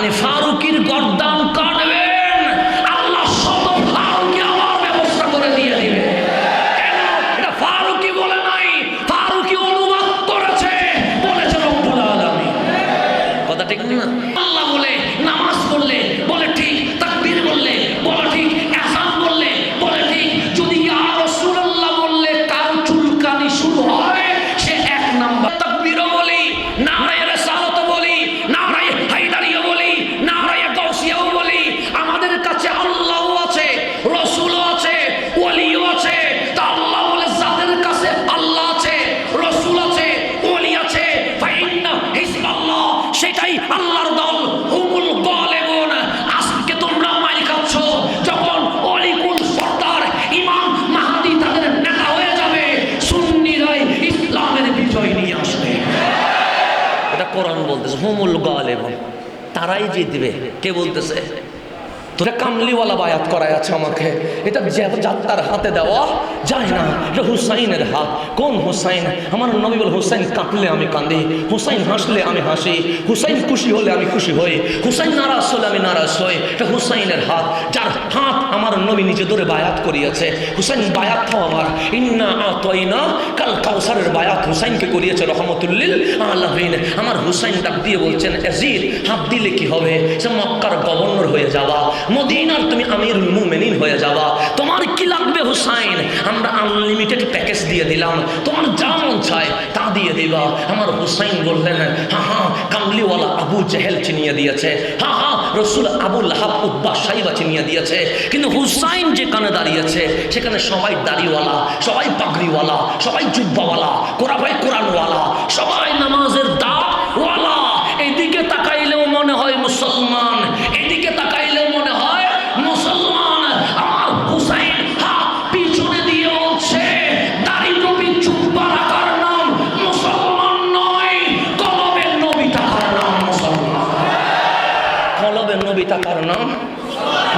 আপনি ফারুকির গর্দান কাটবেন, আল্লাহ শত ফারুকি আমার ব্যবস্থা করে দিয়ে দিবে। কেন? এটা ফারুকি বলে নাই, ফারুকি অনুবাদ করেছে, বলেছে রব্বুল আলামিন। কথা ঠিক না? আল্লাহ বলে নামাজ পড়লে বলে ঠিক, তাকবীর বললে বলে ঠিক, আযান বললে বলে ঠিক। যদি ইয়া রাসূলুল্লাহ বললে কারো চুলকানি শুরু হয়, সে এক নাম্বার। তাকবীরও বলি, নারায়ে রিসালাত বলি, নারায়ে হায়দারিয়া বলি, নারায়ে গাউসিয়াও বলি। আমাদের কাছে আল্লাহও আছে, রাসূলও আছে, ওলিও আছে। তা আল্লাহ বলে যাদের কাছে আল্লাহ আছে, রাসূল আছে, ওলি আছে, ফাইন্না হিজবাল্লাহ, সেটাই আল্লাহর দল, হুমুল গালিবুন। আজকে তোমরা মাইর খাচ্ছ, যখন অলিকুল সর্দার ইমাম মাহদী তাদের নেতা হয়ে যাবে, সুন্নিরাই ইসলামের বিজয় নিয়ে আসবে। এটা কোরআন বলতেছে, হুমুল গালিবুন, তারাই জিতবে। কে বলতেছে? তোরা কামলিওয়ালা বায়াত করায় আছে আমাকে। এটা যাত্রার হাতে দেওয়া যায় না, এটা হুসাইনের হাত। কোন হুসাইন? আমার নবী বলে হুসাইন কাঁদলে আমি কাঁদি, হুসাইন হাসলে আমি হাসি, হুসাইন খুশি হলে আমি খুশি হই, হুসাইন নারাজ হলে আমি নারাজ হই। এটা হুসাইনের হাত, যার হাত আমার নবী নিজে ধরে বায়াত করিয়েছে। হুসাইন বায়াত খাও আমার, ইন্না আতাইনা কাল কাউসারের বায়াত হুসাইনকে করিয়েছে রহমতুল্লিল আলামিন। আমার হুসাইন ডাক দিয়ে বলছেন, ইয়াজিদ হাত দিলে কি হবে? সে মক্কার গভর্নর হয়ে যাওয়া, মদিনার তুমি আমিরুল মুমিনিন হয়ে যাওয়া। তোমার কি লাগবে হুসাইন? আমরা আনলিমিটেড প্যাকেজ দিয়ে দিলাম, তোমার যা মন চায় তা দিয়ে দিবা। আমার হুসাইন বললেন, হ্যাঁ হ্যাঁ, কামলিওয়ালা আবু জেহেল চিনিয়ে দিয়েছে, হ্যাঁ হ্যাঁ, রসুল আবু লাহাব উতবা সাইবা চিনিয়ে দিয়েছে। কিন্তু হুসাইন যেখানে দাঁড়িয়েছে সেখানে সবাই দাড়িওয়ালা, সবাই পাগড়িওয়ালা, সবাই জুব্বাওয়ালা, কোরআনওয়ালা, সবাই নামাজের দাওয়ালা। এদিকে তাকাইলেও মনে হয় মুসলমান, এদিকে তাকাইলেও মনে হয় মুসলমান। আমার হুসাইন হাত পিছনে দিয়ে বলছে, দাড়ি নবী জুব্বা রাখার নাম মুসলমান নয়, কলবের নবী থাকার নাম মুসলমান। কলবের নবী থাকার নাম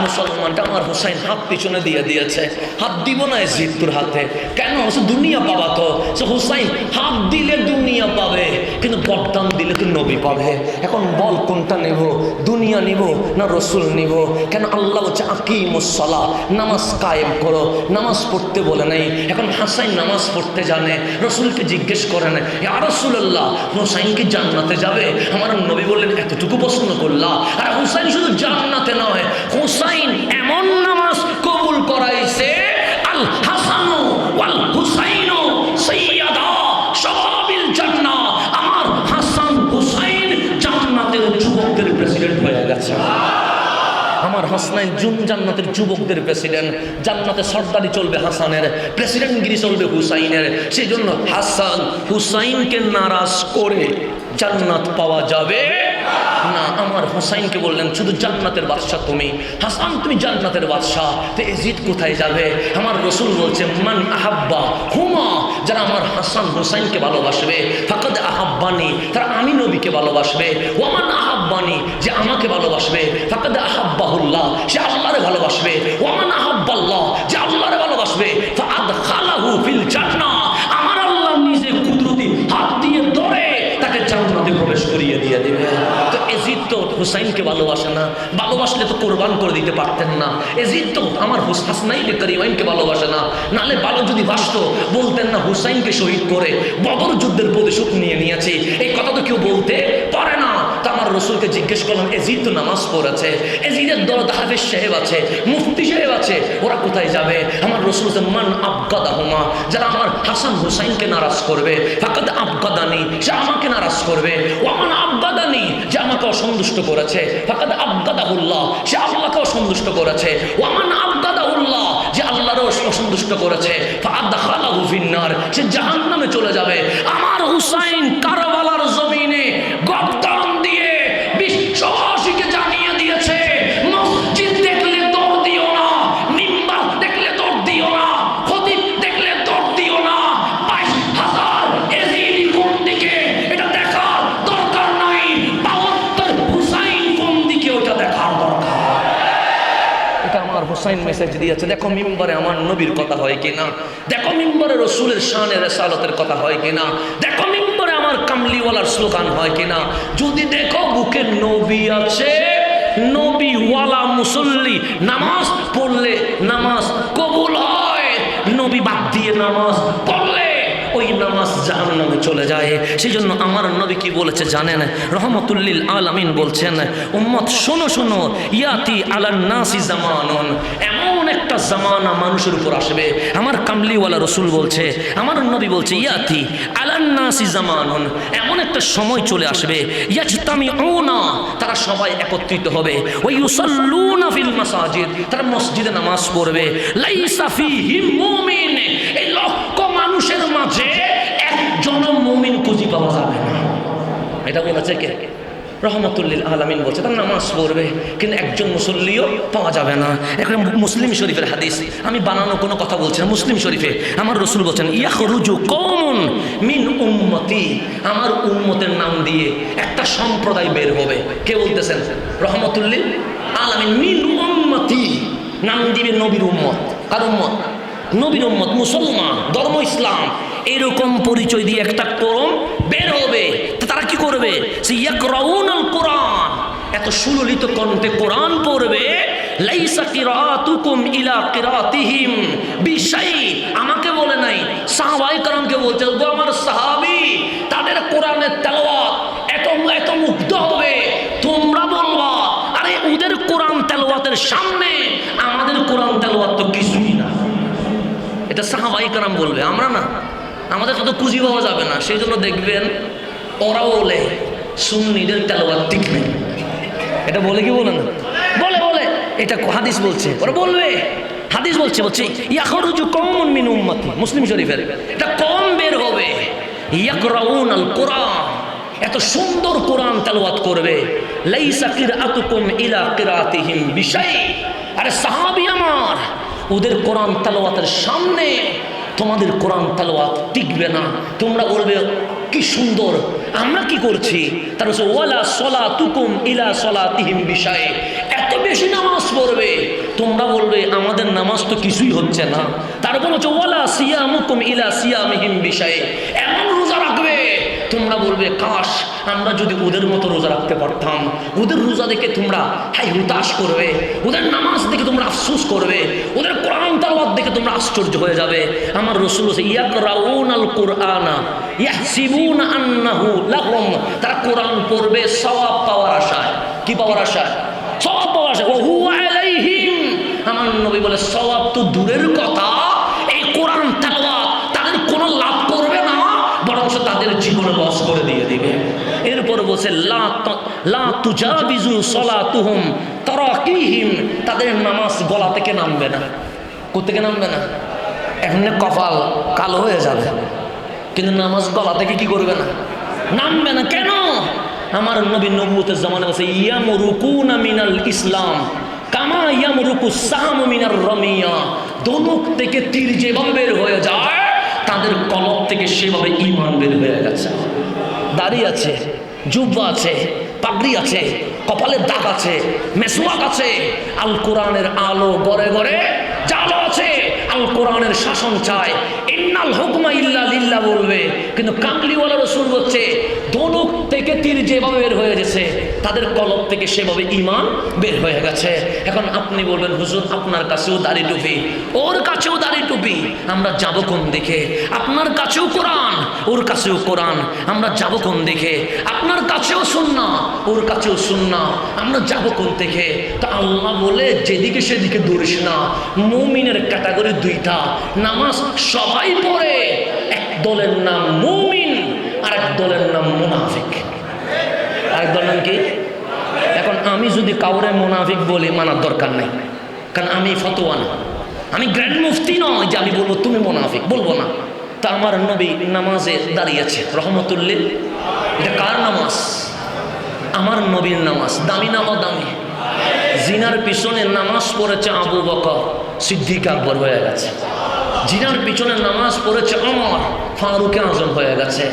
মুসলমানটা। আমার হুসাইন হাত পিছনে দিয়ে দিয়েছে। হাত দিব না জিদ্দুর হাতে, কেন? দুনিয়া পাবা তো। হুসাইন হাত দিলে দুনিয়া পাবে, কিন্তু গর্দান দিলে তো নবী পাবে। এখন বল কোনটা নেব? দুনিয়া নিব না রসুল নিব? কেন আল্লাহ বলছে আকিমুস সালাহ, নামাজ কায়েম করো। নামাজ পড়তে বলে নাই। এখন হাসাইন নামাজ পড়তে জানে, রসুলকে জিজ্ঞেস করেন, ইয়া রাসূলুল্লাহ হুসাইন কি জান্নাতে যাবে? আমার নবী বললেন, এতটুকু প্রশ্ন করলা? আর হুসাইন শুধু জান্নাতে নয়, হুসাইন এমন নামাজ কবুল করাইছে, আল হাসানু ওয়াল হুসাইনু সাইয়্যিদা শাবাবিল জান্নাহ। আমার হাসান হুসাইন জান্নাতের যুবকদের প্রেসিডেন্ট হয়ে গেছে। আমার হাসনাইন জান্নাতের যুবকদের প্রেসিডেন্ট। জান্নাতে সর্দারি চলবে হাসানের, প্রেসিডেন্টগিরি চলবে হুসাইনের। সেই জন্য হাসান হুসাইনকে নারাজ করে জান্নাত পাওয়া যাবে না। আমার হুসাইনকে বললেন, শুধু জান্নাতের বাদশা তুমি, হাসান তুমি জান্নাতের বাদশা, তো এজিদ কোথায় যাবে? আমার রসুল বলছে, মান আহাব্বা হুমা, যারা আমার হাসান হুসাইনকে ভালোবাসবে, ফাকাদ আহাব্বানি, তারা আমি নবীকে ভালোবাসবে। ওয়ামান আহাব্বানি, যে আমাকে ভালোবাসবে, ফাকাদ আহাব্বাহুল্লাহ, সে আল্লাহরে ভালোবাসবে। ওয়ামান আহাব্বাল্লাহ, যে আল্লাহরে ভালোবাসবে, ফাআদখালাহু ফিল জান্নাহ, আমার আল্লাহ নিজে কুদরতি হাত দিয়ে ধরে তাকে জান্নাতে প্রবেশ করিয়ে দিয়ে দিবে। তো এজিদ তো হুসাইনকে ভালোবাসে না, ভালোবাসলে তো কোরবান করে দিতে পারতেন না। এজিদ তো আমার হাসনাইনে কারিমাইনকে ভালোবাসে না, নালে ভালো যদি বাসতো বলতেন না হুসাইনকে শহীদ করে বদর যুদ্ধের প্রতিশোধ নিয়ে নিয়েছে। এই কথা তো কেউ বলতে পারে না। তা আমার রসুলকে জিজ্ঞেস করলাম, এজিদ তো নামাজ পড়েছে, এজিদের দরদ হাফেজ সাহেব আছে, মুফতি সাহেব আছে, ওরা কোথায় যাবে? আমার রসুল মান আবগাদাহুমা, যারা আমার হাসান হুসাইনকে নারাজ করবে, ফাকাদ আবগাদানি, সে আমাকে নারাজ করবে। ওয়ামান আবগাদানি, যে আমাকে অসন্তুষ্ট করেছে, ফাকাদ আবগাদাহুল্লাহ, সে আল্লাহকে অসন্তুষ্ট করেছে। ওয়ামান আবগাদাহুল্লাহ, যে আল্লাহরও অসন্তুষ্ট করেছে, ফাআদখালাহু ফিন্নার, সে জাহান্নামে চলে যাবে। আমার হুসাইন কারবালার জমিনে গর্দান দিয়ে বিশ্ববাসীকে জানিয়ে দিয়েছে, মসজিদ দেখলে দৌড় দিও না, মিম্বার দেখলে দৌড় দিও না, খতিব দেখলে দৌড় দিও না। 22,000 এজিদি কোন দিকে এটা দেখার দরকার নাই, 72 হুসাইন কোন দিকে ওটা দেখার দরকার। এটা আমার হুসাইন মেসেজ দিয়েছে। দেখো মিম্বরে আমার নবীর কথা হয় কিনা, দেখো মিম্বরে রসুলের শানে রিসালাতের কথা হয় কিনা, দেখো মিম্বরে আমার কামলিওয়ালার স্লোগান হয় কিনা। যদি দেখো বুকে নবী আছে, নবীওয়ালা মুসল্লি নামাজ পড়লে নামাজ কবুল হয়, নবী বাদ দিয়ে নামাজ পড়লে ওই নামাজ জাহান্নামে চলে যায়। সেই জন্য আমার নবী কি বলেছে জানেন? রহমতুল্লিল আলামিন বলছেন, উম্মত শোনো শোনো, ইয়াতি আলান নাসি জামানুন, এমন একটা জামানা মানুষের উপর আসবে। আমার কামলিওয়ালা রসুল বলছে, আমার নবী বলছে, ইয়াতি আলান নাসি জামানুন, এমন একটা সময় চলে আসবে, ইয়াজতামিউনা, তারা সবাই একত্রিত হবে, ওয়া ইউসাল্লুনা ফিল মাসাজিদ, তারা মসজিদে নামাজ পড়বে, লাইসা ফীহিম মুমিন, এই লক্ষ মানুষের মাঝে একজন মুমিন খুঁজে পাওয়া যাবে না। এটা বলেছে কে? রহমতুল্লিল আলামিন বলছে, তারা নামাজ পড়বে কিন্তু একজন মুসল্লিও পাওয়া যাবে না। এখন মুসলিম শরীফের হাদিস, আমি বানানো কোনো কথা বলছি না, মুসলিম শরীফে আমার রসুল বলছেন, ইয়াখরুজু কওমুন মিন উম্মতি, আমার উম্মতের নাম দিয়ে একটা সম্প্রদায় বের হবে। কে বলতেছেন? রহমতুল্লিল আলামিন। মিন উম্মতি, নাম দিবে নবীর উম্মত। কার উম্মত? নবীর উম্মত, মুসলমান, ধর্ম ইসলাম, এরকম পরিচয় দিয়ে একটা কওম বের হবে। তারা কি করবে? ইয়াকরাউনাল কোরআন, এত সুললিত কণ্ঠে কোরআন পড়বে, লাইসা কিরাতুকুম ইলা কিরাতিহিম বিশাই, আমাকে বলে নাই, সাহাবায়ে কেরামকে বলছে, গো আমার সাহাবী, তাদের কোরআনের তেলাওয়াত এত মুগ্ধ হবে, তোমরা বলবা আরে ওদের কোরআন তেলাওয়াতের সামনে আমাদের কোরআন তেলাওয়াত তো কিছুই না। এটা সাহাবায়ে কেরাম বলবে, আমরা না, আমাদের কত খুঁজি পাওয়া যাবে না। সেই জন্য দেখবেন ওরা বলে সুন্নিদের তেলাওয়াত ঠিক নেই। এটা বলে কি বলে না? বলে বলে, এটা হাদিস বলছে, ওরা বলবে, হাদিস বলছে, ইয়াখরুজু কওমুন মিন উম্মতি, মুসলিম শরীফের, এটা কম বের হবে, ইয়াকরাউনাল কোরআন, এত সুন্দর কোরআন তেলাওয়াত করবে, লাইসা কিরাতুকুম ইলা কিরাতিহিম বিশাই, আরে সাহাবী আমার, ওদের কোরআন তেলাওয়াতের সামনে তোমাদের কোরআন তেলাওয়াত টিকবে না। তোমরা বলবে কি সুন্দর, আমরা কি করছি? তার হচ্ছে ওয়ালা সলাতুকুম ইলা সলাতিহিম বিশাই, এত বেশি নামাজ পড়বে, তোমরা বলবে আমাদের নামাজ তো কিছুই হচ্ছে না। তারপর হচ্ছে ওয়ালা সিয়ামুকুম ইলা সিয়ামিহিম বিশাই, এমন রোজা রাখবে, তোমরা বলবে কাশ আমরা যদি ওদের মতো রোজা রাখতে পারতাম। ওদের রোজা দেখে তোমরা হাই হুতাশ করবে, ওদের নামাজ দেখে তোমরা আফসোস করবে, ওদের কোরআন তেলাওয়াত দেখে তোমরা আশ্চর্য হয়ে যাবে। আমার রাসূল বলেছে, ইয়াকরাউনাল কুরআনা ইয়াহসিবুনা আন্নাহু লাহুম, তারা কোরআন পড়বে সওয়াব পাওয়ার আশায়। কি পাওয়ার আশায়? সওয়াব পাওয়ার আশায়। ওয়া হুয়া আলাইহিম, আমার নবী বলে সওয়াব তো দূরের কথা, এই কোরআন তেলাওয়াত তাদের কোনো লাভ করবে না, বরং তাদের জীবনে বস করে দিয়ে দিবে। এরপর বলছে লা তুজাবিজু সলাতুহুম তারাকিহিম, তাদের নামাজ গলা থেকে নামবে না। কোত্থেকে নামবে না? এমনি কপাল কালো হয়ে যাবে, কিন্তু নামাজ গলা থেকে কি করবে না? নামবে না। কেন? আমার নবী নবুয়তের জামানায় বলছে, ইয়ামরুকুনা মিনাল ইসলাম কামা ইয়ামরুকুস সাহামু মিনার রামিয়া, ধনুক থেকে তীর যেভাবে বের হয়ে যায়, তাদের কলব থেকে সেভাবে ঈমান বের হয়ে গেছে। দাড়ি আছে, জুব্বা আছে, পাগড়ি আছে, কপালের দাগ আছে, মেসওয়াক আছে, আল কোরআনের আলো গড়ে গড়ে জালো আছে, আল কোরআনের শাসন চায়, ইন্নাল হুকমা ইল্লা লিল্লাহ বলবে। কিন্তু কামলিওয়ালা রাসূল হচ্ছে ধনুক থেকে তীর যেভাবে বের হয়ে গেছে, তাদের কলব থেকে সেভাবে ঈমান বের হয়ে গেছে। এখন আপনি বলবেন, হুজুর আপনার কাছেও দাড়ি টুপি, ওর কাছেও দাড়ি টুপি, আমরা যাব কোন দিকে? আপনার কাছেও কোরআন, ওর কাছেও কোরআন, আমরা যাব কোন দিকে? আপনার কাছেও সুন্নাহ, ওর কাছেও সুন্নাহ, আমরা যাব কোন দিকে? তা আল্লাহ বলে যেদিকে সেদিকে দৌড়িস না। মুমিনের ক্যাটাগরি দুইটা, নামাজ সবাই পড়ে, এক দলের নাম মুমিন, আরেক দলের নাম মুনাফিক। আরেক দলের নাম কি? এখন আমি যদি কাউরে মুনাফিক বলি, মানার দরকার নাই, কারণ আমি ফতোয়া না, আমি গ্র্যান্ড মুফতি নয় যে আমি বলবো তুমি মুনাফিক, বলবো না। তা আমার নবী নামাজে দাঁড়িয়েছে রহমতুল্লিল, এটা কার নামাজ? আমার নবীর নামাজ। দামি না অদামি? জিনার পিছনে নামাজ পড়েছে আবু বকর সিদ্দিক আকবর হয়ে গেছে, জিনার পিছনে নামাজ পড়েছে ওমর ফারুক আজম হয়ে গেছে,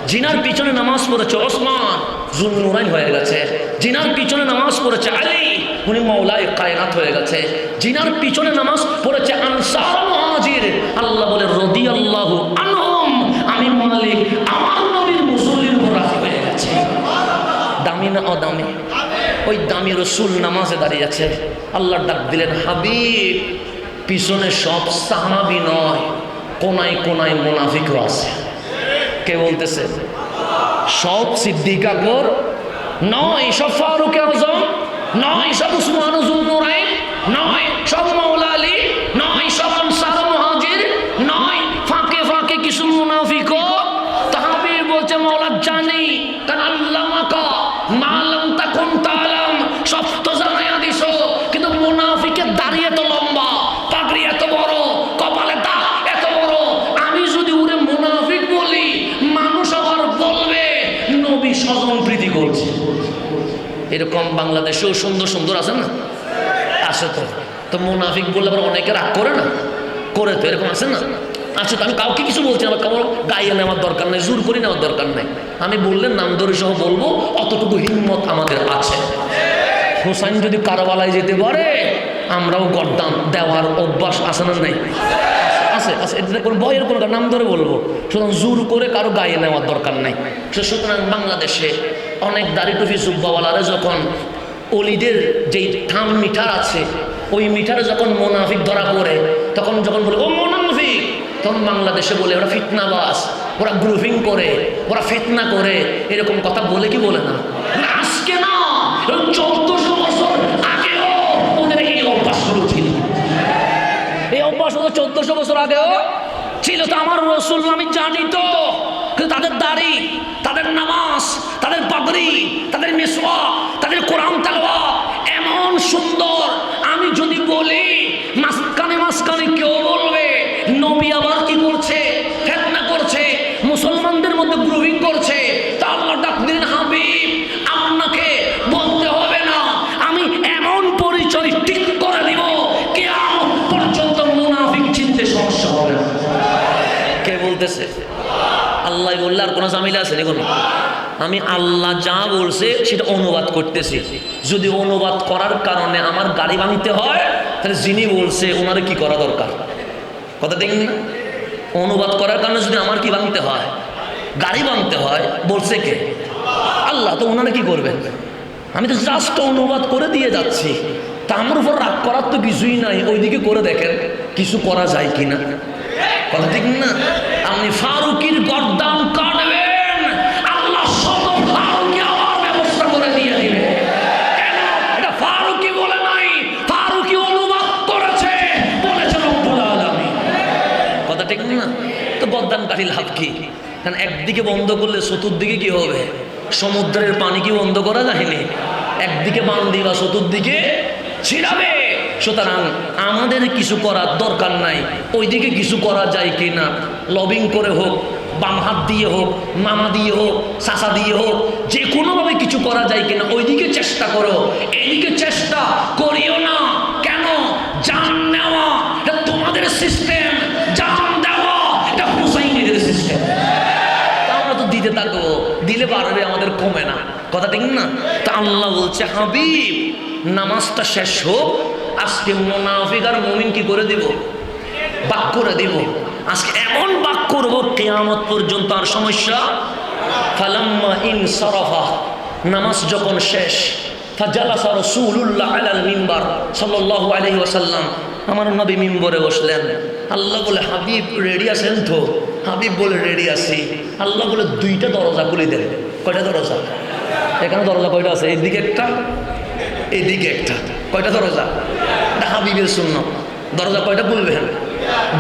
জিনার পিছনে নামাজ পড়েছে ওসমান জুন্নুরাইন হয়ে গেছে, জিনার পিছনে নামাজ পড়েছে আলী, উনি মাওলায়ে কায়নাত হয়ে গেছে, জিনার পিছনে নামাজ পড়েছে আনসার মুহাজির, আল্লাহ বলে রাদিয়াল্লাহু আনহুম, আমি মালিক আমার নবীর মুসল্লির উপর রাজি হয়ে গেছে। দামি না অদামি? ওই দামি রসুল নামাজে দাঁড়িয়ে আছে, আল্লাহ ডাক দিলেন, হাবিব পিছনে সব সাহাবী নয়, কোনায় কোনায় মুনাফিকও আছে। কে বলতেছে? সব সিদ্দিক আকবর নয়, সব ফারুক আজম নয়, সব উসমান যুল নুরাইন নয়, সব মাওলা আলী নয়, সব আনসার মুহাজির নয়, ফাঁকে ফাঁকে কিছু মুনাফিকও। তাহাবীর বলছে, মাওলা জানি, কারণ আল্লামাকা মা লাম তাকুন তাআলাম, সব তো জানায়া দিছো, কিন্তু মুনাফিকের দাড়ি এত লম্বা, পাগড়ি এত বড়, কপালে দাগ এত বড়, আমি যদি ওরে মুনাফিক বলি মানুষ আবার বলবে নবী স্বজন প্রীতি করছে। এরকম বাংলাদেশেও সুন্দর সুন্দর আছে না? আছে তো। তো মুনাফিক বললে আবার অনেকে রাগ করে না? করে তো, এরকম আছে না? আচ্ছা, তো আমি কাউকে কিছু বলছি না, কারো গায়ে নেওয়ার দরকার নেই, জোর করে নেওয়ার দরকার নেই। আমি বললে নাম ধরে সহ বলবো, অতটুকু হিম্মত আমাদের আছে। হুসাইন যদি কারবালায় যেতে পারে, আমরাও গর্দান দেওয়ার অভ্যাস আছে না? নেই? আছে আছে, এটা কোনো ভয়ের কোনো নাম ধরে বলবো, সুতরাং জোর করে কারো গায়ে নেওয়ার দরকার নেই। সুতরাং বাংলাদেশে অনেক দাড়ি টুপি জুব্বাওয়ালারা যখন অলিদের যেই থাম মিটার আছে, ওই মিটারে যখন মুনাফিক ধরা পড়ে, তখন যখন বলে ও মুনাফিক, তখন বাংলাদেশে বলে ওরা ফিতনাবাজ, ওরা গ্রুপিং করে, ওরা ফিতনা করে, এরকম কথা বলে কি বলে না? আজকে না, 1400 বছর আগেও ওদের এই অভ্যাসগুলো ছিল। এই অভ্যাস 1400 বছর আগেও ছিল। তো আমার রসুল আমি জানি তো, কিন্তু তাদের দাড়ি, তাদের নামাজ, তাদের পাগড়ি, তাদের মিসওয়াক, তাদের কোরআন তেলাওয়াত এমন সুন্দর, আমি যদি বলি মাঝখানে মাঝখানে কেউ বলবে নবী আবার কি করছে, ফিতনা করছে, মুসলমানদের মধ্যে গ্রুপিং করছে। তা আল্লাহ ডাক দিলেন, হাবিব আপনাকে বলতে হবে না, আমি এমন পরিচয় ঠিক করে দিব কিয়ামত পর্যন্ত মুনাফিক চিনতে সমস্যা হবে না। কে বলতেছে? আল্লাহ বললে আর কোনো ঝামেলা আছে দেখুন। আমি আল্লাহ যা বলছে সেটা অনুবাদ করতেছি। যদি অনুবাদ করার কারণে আমার গাড়ি ভাঙতে হয়, তাহলে যিনি বলছে ওনারে কি করা দরকার? কথা দেখুন না, অনুবাদ করার কারণে যদি আমার কি ভাঙতে হয়, গাড়ি ভাঙতে হয়, বলছে কে? আল্লাহ। তো ওনারা কি করবেন? আমি তো জাস্ট অনুবাদ করে দিয়ে যাচ্ছি। তা আমার উপর রাগ করার তো কিছুই নাই, ওইদিকে করে দেখেন কিছু করা যায় কিনা। কথা ঠিক না? আপনি ফারুকির গর্দান কাটবেন, আল্লাহ শত ফারুকি আমার ব্যবস্থা করে দিয়ে দিবে। কেন? এটা ফারুকি বলে নাই, ফারুকি অনুবাদ করেছে, বলেছে রব্বুল আলামিন। কথা ঠিক না? তো গর্দান কাটি লাভ কি? কারণ একদিকে বন্ধ করলে চতুর্দিকে কি হবে? সমুদ্রের পানি কি বন্ধ করা যায়নি? একদিকে বান দিবা, চতুর্দিকে ছিড়াবে। সুতরাং আমাদের কিছু করার দরকার নাই, ওইদিকে কিছু করা যায় কিনা, লবিং করে হোক, বাম হাত দিয়ে হোক, মামা দিয়ে হোক, চাচা দিয়ে হোক, যে কোনোভাবে কিছু করা যায় কিনা ওইদিকে চেষ্টা করো, এইদিকে চেষ্টা করিও না। কেন? জান নেওয়া এটা তোমাদের সিস্টেম, জান দেওয়া এটা হুসাইনের সিস্টেম। আমরা তো দিতে থাকবো, দিলে বাড়বে, আমাদের কমে না। কথা ঠিক না? তা আল্লাহ বলছে, হাবিব নামাজটা শেষ হোক, আজকে মুনাফিক আর মুমিন কি করে দিব? বাক করে দিব। আজকে এমন বাক করব কিয়ামত পর্যন্ত আর সমস্যা। ফালাম্মা ইনসারাফা, নামাজ যখন শেষ, ফাজালাসা রাসূলুল্লাহ আলাল মিম্বার সাল্লাল্লাহু আলাইহি ওয়াসাল্লাম, আমার নবী মিম্বরে বসলেন। আল্লাহ বলে, হাবিব রেডি আছেন তো? হাবিব বলে, রেডি আছি। আল্লাহ বলে, দুইটা দরজা খুলে দেন। কয়টা দরজা? এখানে দরজা কয়টা আছে? এইদিকে একটা, এইদিকে একটা। কয়টা দরজা? এটা হাবিবের সুন্নাত। দরজা কয়টা বলবেন?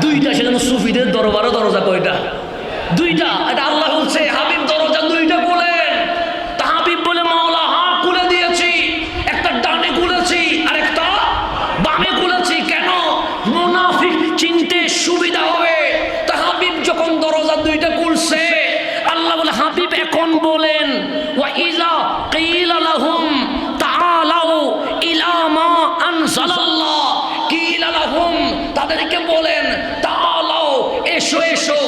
দুইটা। সেজন্য সুফিদের দরবারও দরজা কয়টা? দুইটা। এটা আল্লাহ বলছে, হাবিব দরজা দুইটা বলেন। তা হাবিব বলে, মাওলা হ্যাঁ খুলে দিয়েছি, একটা ডানে খুলেছি আর একটা বামে খুলেছি। কেন? মুনাফিক চিনতে সুবিধা হবে। তা হাবিব যখন দরজা দুইটা খুলছে, আল্লাহ বলে, হাবিব এখন বলেন, ওয়া ইযা কিলা লাহুম তাআলাউ ইলা মা আনজালাল্লাহ, কিলা লাহুম তাদেরকে বলেন, তাআলাউ এসো এসো,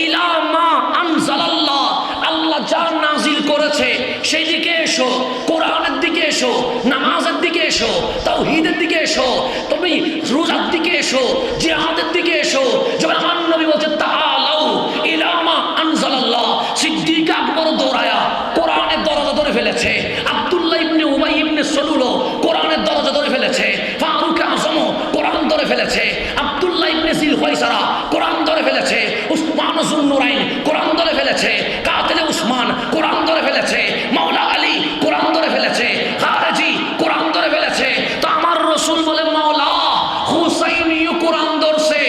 ইলা মা আনজালাল্লাহ আল্লাহ যা নাজিল করেছে সেই দিকে এসো, কোরআনের দিকে এসো, নামাজের দিকে এসো, তাওহীদের দিকে এসো, তুমি রোজার দিকে এসো, জিহাদের দিকে এসো। যখন আমার নবী বলছে তাআলাউ ইলা মা আনজালাল্লাহ, সিদ্দিক আকবর দৌড়ায়া কোরআনের দরজা ধরে ফেলেছে। আব্দুল্লাহ ইবনে উবাই ইবনে সালুল ফেলেছে, আব্দুল্লাহ ইবনে জিল খয়সারা কোরআন ধরে ফেলেছে, উসমান যুন্নুরাইন কোরআন ধরে ফেলেছে, কাতিলে উসমান কোরআন ধরে ফেলেছে, মাওলা আলী কোরআন ধরে ফেলেছে, খারেজি কোরআন ধরে ফেলেছে। তো আমার রাসূল বলে মাওলা হুসাইনিও কোরআন ধরছে,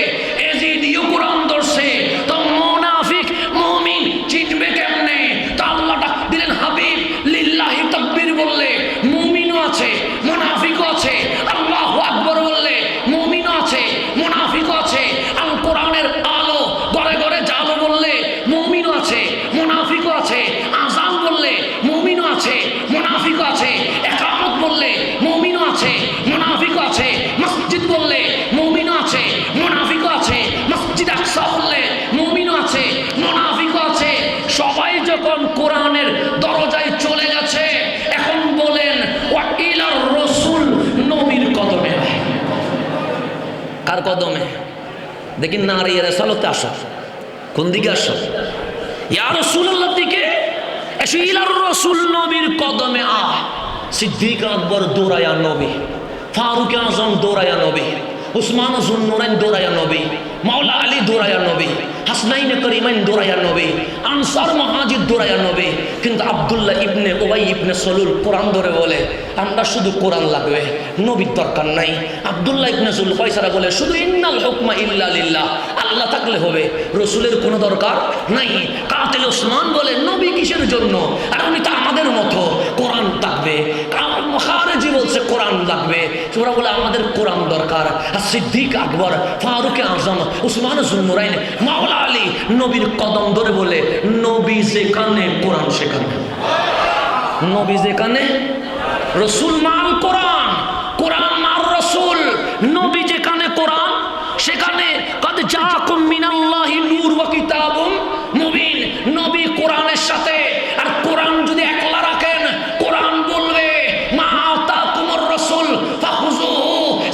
এজিদিও কোরআন ধরছে, তো মুনাফিক মুমিন চিনবে কেমনে? তো আল্লাহ ডাক দিলেন হাবিব লিল্লাহি তাকবীর বললে মুমিনও আছে মুনাফিকও আছে, আল্লাহু আকবার বললে মুমিনও আছে মুনাফিকও আছে, আল কোরআনের আলো ঘরে ঘরে জালো বললে মুমিনও আছে মুনাফিকও আছে, আযান বললে মুমিনও আছে মুনাফিকও আছে, ইকামত বললে মুমিনও আছে মুনাফিকও আছে, মসজিদ বললে মুমিনও আছে মুনাফিকও আছে, মসজিদ আকসা বললে মুমিনও আছে মুনাফিকও আছে। সবাই যখন কোরআনের দরজায় চলে গেছে, এখন বলেন ওয়া ইলার রাসূল, নবীর কদমে। কার কদমে? দেখি নারী রেসালতে আসো, কোন দিকে আসো? ইয়া রাসূলুল্লাহ দিকে এসো, ইলার রাসূল, নবীর কদমে আহ। সিদ্দিক আকবর দৌড়ায়া নবী, ফারুক আজম দৌড়ায়া নবী, উসমান যুন্নুরাইন দৌড়ায়া নবী, মাওলা আলী দৌড়ায়া নবী, হাসনাইন করিমাইন দৌড়ায়া নবী, আনসার মুহাজির দৌড়ায়া নবী। কিন্তু আব্দুল্লাহ ইবনে উবাই ইবনে সলুল কোরআন ধরে বলে আমরা শুধু কোরআন লাগবে, নবীর দরকার নাই। আব্দুল্লাহ ইবনে জুল খয়সারা বলে শুধু ইন্নাল হুকমা ইল্লা লিল্লাহ, আল্লাহ থাকলে হবে, রসুলের কোনো দরকার নাই। কাতিল উসমান বলে নবী কিসের জন্য, আর উনি তো আমাদের মতো, কোরআন থাকবে। খারেজি বলছে কোরআন লাগবে, ওরা বলে আমাদের কোরআন দরকার। আর সিদ্দিক আকবর, ফারুক আজম, উসমান যুন্নুরাইন, মাওলা আলী নবীর কদম ধরে বলে নবী যেখানে কোরআন সেখানে, নবী যেখানে রসুল মান কোরআন, কোরআন মার রসুল, নবী যেখানে কোরআন সেখানে। কদ জাকুম মিনাল্লাহি নূর ওয়া কিতাবুম মুবিন, নবী কোরআনের সাথে। আর কোরআন যদি একলা রাখেন, কোরআন বলবে মা আতাকুমুর রাসূল ফাখুযুহু,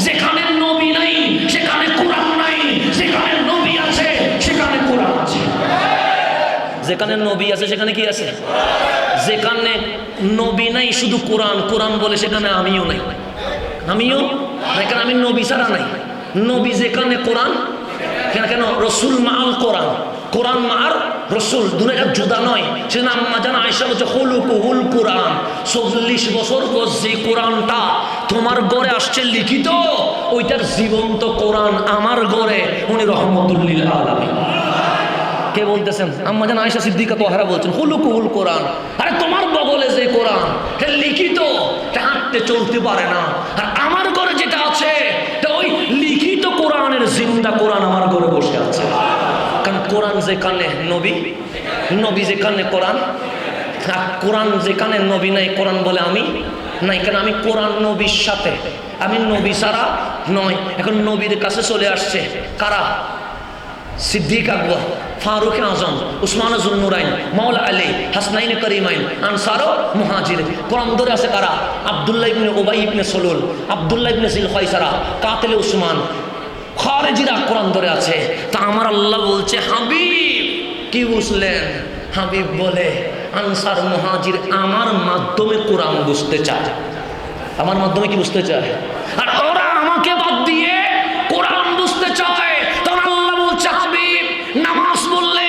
যেখানে নবী নাই সেখানে কোরআন নাই, যেখানে নবী আছে সেখানে কোরআন আছে। যেখানে নবী আছে সেখানে কি আছে? যেখানে নবী নাই শুধু কোরআন, কোরআন বলে সেখানে আমিও নাই, আমিও এখানে আমি নবী ছাড়া নাই। নবী যেখানে কোরআন, কেন কেন রসুল মাল কোরআন, কোরআন মার রসুল, দুনিয়া জুদা নয়। সে নাম জানা আয়েশা বলছে হুল কোরআন, 40 বছর পর যে কোরআনটা তোমার ঘরে আসছে লিখিত, ওইটার জীবন্ত কোরআন আমার ঘরে, উনি রহমতুল লিল আলামিন। কে বলতেছেন? আম্মা জান আয়েশা সিদ্দিকা তোহারা বলছেন হুল কোরআন। আরে তোমার বগলে যে কোরআন লিখিত, হাঁটতে চলতে পারে না, আর আমার ঘরে যেটা আছে ওই লিখিত কোরআনের জিন্দা কোরআন আমার ঘরে বসে আছে। কারণ কোরআন যেখানে নবী, নবী যেখানে কোরআন, আর কোরআন যেখানে নবী নাই, কোরআন বলে আমি নাই। কেন আমি কোরআন নবীর সাথে, আমি নবী ছাড়া নয়। এখন নবীর কাছে চলে আসছে কারা? সিদ্দিক আকবর, ফারুক আজম, উসমান যুন্নুরাইন, মাওলা আলী, হাসনাইন করিমাইন, আনসার মুহাজির। কোরআন ধরে আছে কারা? আব্দুল্লাহ ইবনে উবাই ইবনে সলুল, আব্দুল্লাহ ইবনে জিল খয়সারা, কাতিলে উসমান, খারেজিরা কোরআন ধরে আছে। তা আমার আল্লাহ বলছে হাবিব কি বুঝলেন? হাবিব বলে আনসার মুহাজির আমার মাধ্যমে কোরআন বুঝতে চায়, আমার মাধ্যমে কি বুঝতে চায়, আর ওরা আমাকে বাদ দিয়ে কোরআন বুঝতে চায়। তখন আল্লাহ বলছে হাবিব নামাজ বললে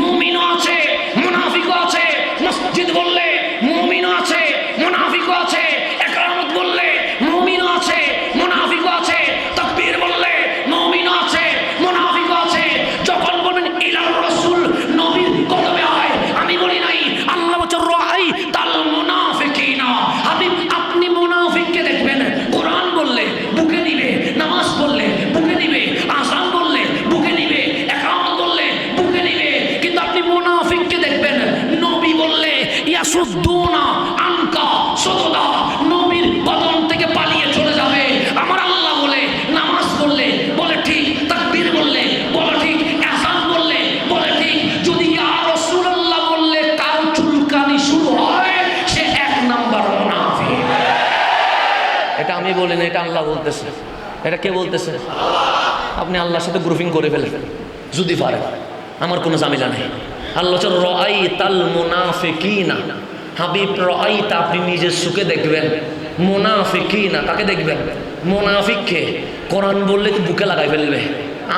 মুমিনও আছে মুনাফিকও আছে, মসজিদ বললে মুমিনও আছে মুনাফিকও আছে, ইকামত বললে মুমিনও আছে মুনাফিকও আছে, তাকবীর বললে মুমিনও আছে মুনাফিকও আছে। যখন বলেন ইলার রাসূল, নবীর কদমে আয়, আমি বলি নাই, আল্লাহ বলছে রাআই তাল মুনাফিকিনা। হাবিব আপনি মুনাফিককে দেখবেন, কোরআন বললে বুকে নিবে, নামাজ বললে বুকে নিবে, আযান বললে বুকে নিবে, ইকামত বললে বুকে নিবে। কিন্তু আপনি মুনাফিককে দেখবেন, নবী বললে ইয়াসুদ্দুনা আনকা সুদুদা, নবীর কদম থেকে পালিয়ে চলে যাবে। আমার আল্লাহ বলে নামাজ বললে বলে ঠিক, তাকবীর বললে বলে ঠিক, আযান বললে বলে ঠিক। যদি ইয়া রাসূলুল্লাহ বললে কারো চুলকানি শুরু হয়, সে 1 নাম্বার মুনাফিক। এটা আমি বলি না, এটা আল্লাহ বলতেছে। এটা কে বলতেছে? আপনি আল্লাহর সাথে গ্রুপিং করে ফেলবেন যদি পারেন, আমার কোনো ঝামেলা নেই। আল্লাহ রাআইতাল মুনাফিকিনা, হাবিব রাআইতা আপনি নিজের চোখে দেখবেন, মুনাফিকিনা কাকে দেখবেন? মুনাফিককে কোরআন বললে তো বুকে লাগাই ফেলবে,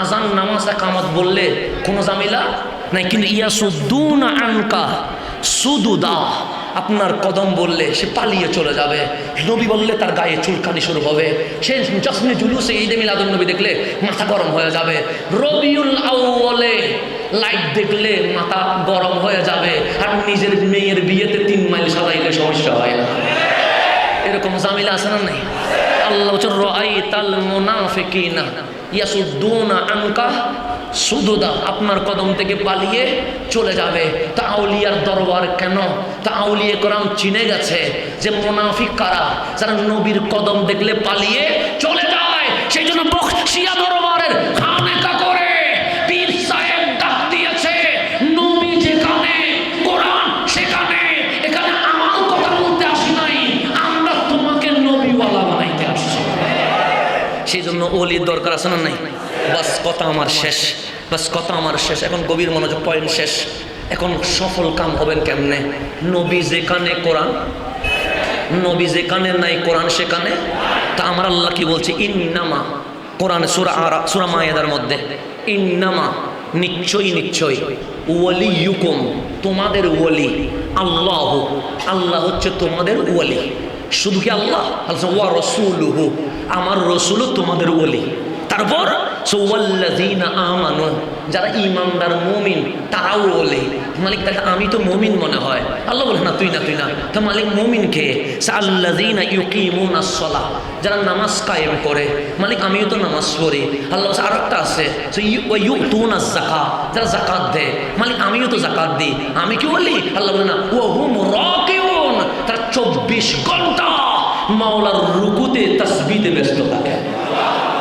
আজান নামাজ কামাত বললে কোনো জামিলা নাই, কিন্তু ইয়াসুদ্দুনা আনকা সুদুদা, আপনার কদম বললে সে পালিয়ে চলে যাবে, নবী বললে তার গায়ে চুলকানি শুরু হবে, সে জশ্নে জুলুসে ঈদে মিলাদুন নবী দেখলে মাথা গরম হয়ে যাবে, রবিউল আউয়ালে লাইট দেখলে মাথা গরম হয়ে যাবে, আর নিজের মেয়ের বিয়েতে 3 মাইল সাজাইলে সমস্যা হয় না। এরকম জামিলা আছে না নাই? আল্লাহ বলছেন রাআইতাল মুনাফিকিনা ইয়াসুদ্দুনা আনকা সুদুদা, আপনার কদম থেকে পালিয়ে চলে যাবে। তা আউলিয়ার দরবার কেন? তা আউলিয়া کرام চিনে গেছে যে মুনাফিক কারা, যারা নবীর কদম দেখলে পালিয়ে চলে যায়। সেই জন্য বখশিয়া দরবারের খানেকা করে পীর সাহেব ডাক দিয়েছে, নবী যেখানে কোরআন সেখানে, এখানে আমার কথা বলতে আসি নাই, আমরা তোমাকে নবীওয়ালা বানাইতে আসছি। সেই জন্য ওলির দরকার আছে না নাই? বাস কথা আমার শেষ, বাস কথা আমার শেষ। এখন গভীর মনোযোগ, পয়েন্ট শেষ। এখন সফল কাম হবেন কেমনে? নবী যেখানে কোরআন, নবী যেখানে নাই কোরআন সেখানে। তা আমার আল্লাহ কি বলছে? ইন্নামা, কোরআন সূরা মায়েদার মধ্যে, ইন্নামা নিশ্চয়ই নিশ্চয়ই, ওয়ালিয়ুকুম তোমাদের ওয়ালি, আল্লাহ, আল্লাহ হচ্ছে তোমাদের ওয়ালি। শুধু কি আল্লাহ? ওয়া রাসূলুহু, আমার রসুলও তোমাদের ওয়ালি। তারপর ওয়াল্লাযীনা আমানু, যারা ঈমানদার মুমিন তারাও ওয়ালি। মালিক তাকে আমি তো মুমিন মনে হয়, আল্লাহ বলে না তুই না তুই না। তো মালিক মুমিন কে? আল্লাযীনা ইউকিমুনাস সালাহ, যারা নামাজ কায়েম করে। মালিক আমিও তো নামাজ পড়ি। আল্লাহ আর একটা আছে ওয়া ইউতুনাজ যাকাত, যারা যাকাত দেয়। মালিক আমিও তো যাকাত দিই, আমি কি ওয়ালি? আল্লাহ বলে না ওয়া হুম রাকিউন, তারা 24 ঘন্টা মাওলার রুকুতে তাসবিতে ব্যস্ত থাকে।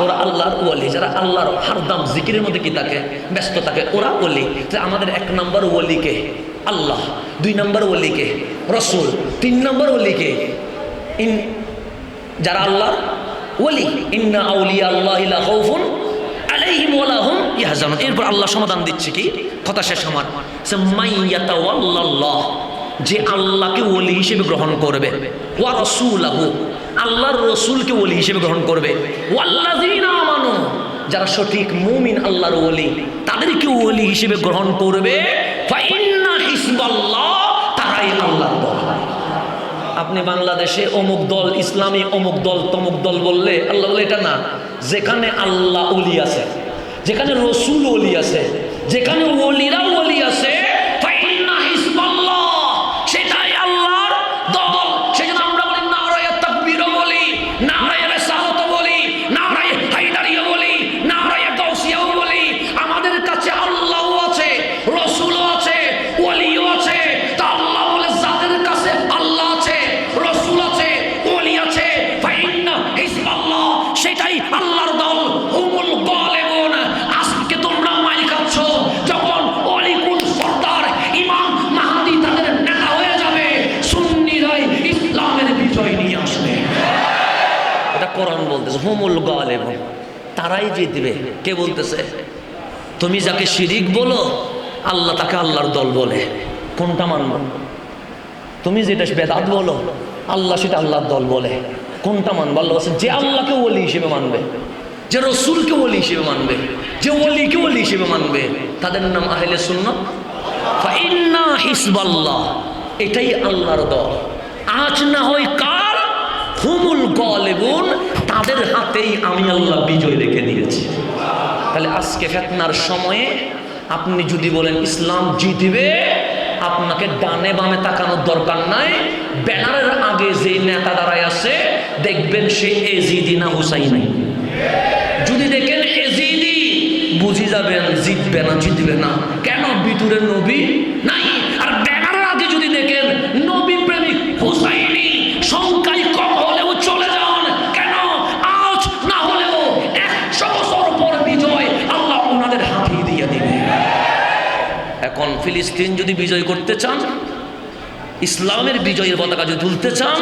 ওরা আল্লাহর ওয়ালি, যারা আল্লাহর হরদম জিকিরের মধ্যে কি থাকে? ব্যস্ত থাকে, ওরা ওয়ালি। আমাদের 1 নম্বর ওয়ালিকে আল্লাহ, 2 নম্বর ওয়ালিকে রসুল, 3 নম্বর ওয়ালিকে যারা আল্লাহর ওয়ালি, ইন্না আউলিয়া আল্লাহি লা খাউফুন আলাইহিম ওয়া লা হুম ইয়াহজানুন। এরপর আল্লাহ সমাধান দিচ্ছে কি? কথা শেষ আমার, মাইয়াতাওয়াল্লাল্লাহ, যে আল্লাহকে ওলি হিসেবে গ্রহণ করবে, ওয়া রাসূলুহু, আল্লাহর রসুলকে ওলি হিসেবে গ্রহণ করবে, ওয়াল্লাযীনা আমানু, যারা সঠিক মুমিন আল্লাহর ওলি তাদেরকে ওলি হিসেবে গ্রহণ করবে, ফাইন্না হিজবাল্লাহ, তারাই আল্লাহর দল। আপনি বাংলাদেশে অমুক দল ইসলামী, অমুক দল তমুক দল বললে আল্লাহ বলে এটা না। যেখানে আল্লাহ ওলি আছে, যেখানে রসুল ওলি আছে, যেখানে ওলিরা ওলি আছে, ফাইন্না হিজবাল্লাহ, সেটাই আল্লাহর দল। সেজন্য আমরা বলি নারায়ে তাকবীর বলি, নারায়ে রিসালাত বলি, নারায়ে হায়দারিয়া বলি, নারায়ে গাউসিয়া বলি। আমাদের কাছে আল্লাহও আছে, রসুলও আছে, ওলিও আছে। তা আল্লাহ বলে যাদের কাছে আল্লাহ আছে, রসুল আছে, ওলি আছে, ফাইন্না হিজবাল্লাহ, সেটাই আল্লাহর দল, হুমুল গালিবুন। আজকে তোমরা মাইর খাচ্ছ, যখন অলিকুল সর্দার ইমাম মাহদী তাদের নেতা হয়ে যাবে, সুন্নিরাই ইসলামের বিজয় নিয়ে আসবে। এটা কোরআন বলতেছে, হুমুল গালিবুন, তারাই জিতবে। কে বলতেছে? তুমি যাকে শিরিক বলো, আল্লাহ তাকে আল্লাহর দল বলে। কোনটা মানব? তুমি যেটা বেদাত বলো, আল্লাহ সেটা আল্লাহর দল বলে। কোনটা মানব? আল্লাহ বলছে যে আল্লাহকে ওলি হিসেবে মানবে, যে রসুলকে ওলি হিসেবে মানবে, যে ওলিকে ওলি হিসেবে মানবে, তাদের নাম আহলে সুন্নাত। ফাইন্না হিজবাল্লাহ, এটাই আল্লাহর দল। আজ না হয় কাল, হুমুল গালিবুন, তাদের হাতেই আমি আল্লাহ বিজয় রেখে দিয়েছি। তাহলে আজকে ফিতনার সময়ে আপনি যদি বলেন ইসলাম জিতবে, আপনাকে ডানে বামে তাকানোর দরকার নাই। ব্যানারের আগে যে নেতা দাঁড়ায় আছে, দেখবেন সে এজিদি না হুসাইনি। যদি দেখেন এজিদি, বুঝে যাবেন জিতবে না, জিতবে না। কেন? ভিতরে নবী নাই। আর ব্যানারের আগে যদি দেখেন নবী প্রেমিক হুসাইনি, সংখ্যায় কম হলেও চলে যান। কেন? আজ না হলেও 100 বছর পর বিজয় আল্লাহ ওনাদের হাতে দিয়ে দিবে। এখন ফিলিস্তিন যদি বিজয় করতে চান, ইসলামের বিজয়ের পতাকা যদি তুলতে চান,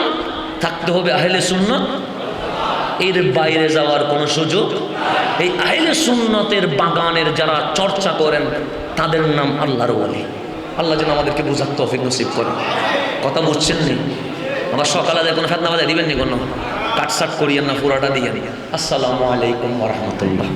থাকতে হবে আহলে সুন্নাত। এর বাইরে যাওয়ার কোনো সুযোগ। এই আহলে সুন্নাতের বাগানের যারা চর্চা করেন, তাদের নাম আল্লাহর ওলি। আল্লাহ যেন আমাদেরকে বুঝার তৌফিক নসিব করেন। কথা বুঝছেন নি? আবার সকালে কোনো ফেতনা বাজায় দিবেন নি কোনো? কাটসাট করিয়েন না, পুরাটা দিয়ে। আসসালামু আলাইকুম ওয়া রাহমাতুল্লাহ।